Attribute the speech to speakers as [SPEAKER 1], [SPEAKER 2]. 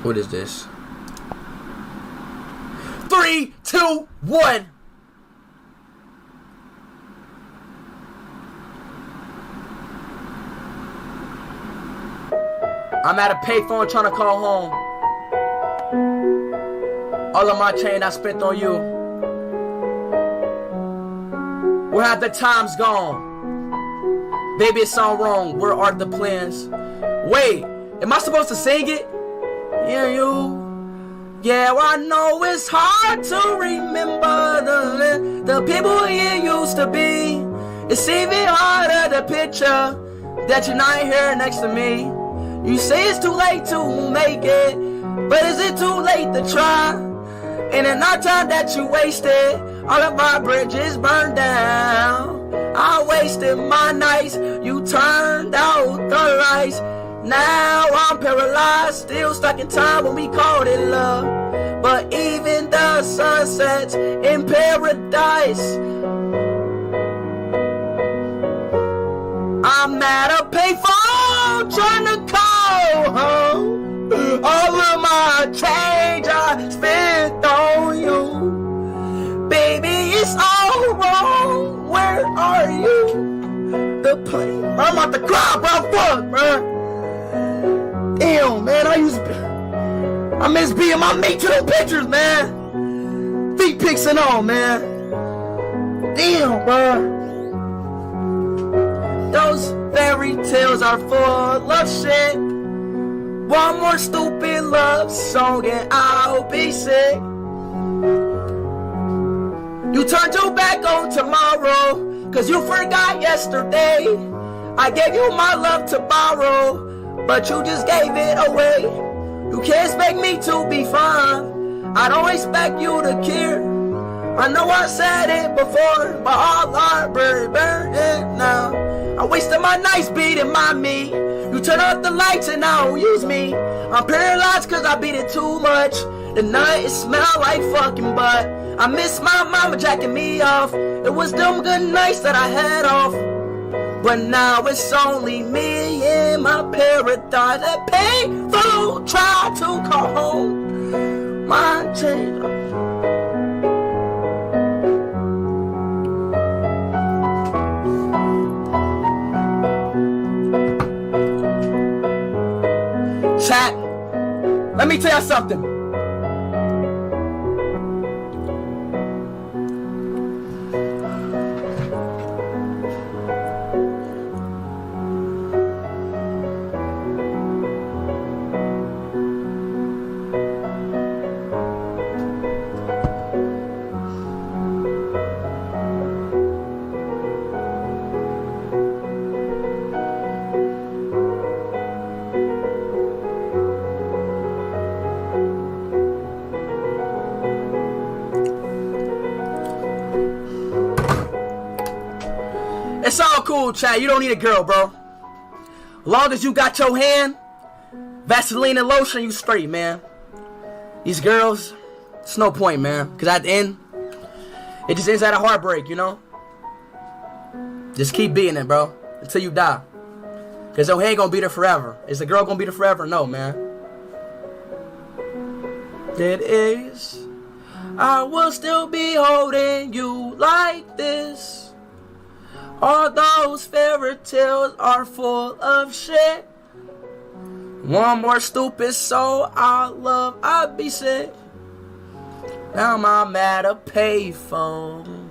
[SPEAKER 1] What is this? 3, 2, 1. I'm at a payphone trying to call home. All of my change I spent on you. Where have the times gone? Baby, it's all wrong. Where are the plans? Wait, am I supposed to sing it? Yeah, you. Yeah, well, I know it's hard to remember the people you used to be. It's even harder to picture that you're not here next to me. You say it's too late to make it, but is it too late to try? And in our time that you wasted, all of our bridges burned down. I wasted my nights, you turned out the lights. Now I'm paralyzed, still stuck in time when we called it love. But even the sunsets in paradise. I'm at a payphone trying to call home. All of my change I spent on you. Baby, it's all wrong. Where are you? The plane. I'm about to cry, bro. Fuck, bro. Damn, man. I miss being my mate to those pictures, man. Feet pics and all, man. Damn, bro. Those fairy tales are full of shit. One more stupid love song and I'll be sick. You turned your back on tomorrow, cause you forgot yesterday. I gave you my love to borrow, but you just gave it away. You can't expect me to be fine. I don't expect you to care. I know I said it before, but all I burn it now. I wasted my nights beating my me. You turn off the lights and I don't use me. I'm paralyzed cause I beat it too much. The night it smelled like fucking butt. I miss my mama jacking me off. It was them good nights that I had off. But now it's only me in my paradise. That painful try to call home. My change. Chat, let me tell you something. It's all cool, chat. You don't need a girl, bro. As long as you got your hand, Vaseline and lotion, you straight, man. These girls, it's no point, man. Because at the end, it just ends at a heartbreak, you know? Just keep beating it, bro. Until you die. Because your hand gonna be there forever. Is the girl gonna be there forever? No, man. It is. I will still be holding you like this. All those fairy tales are full of shit. One more stupid soul I love, I'd be sick. Now I'm at a payphone.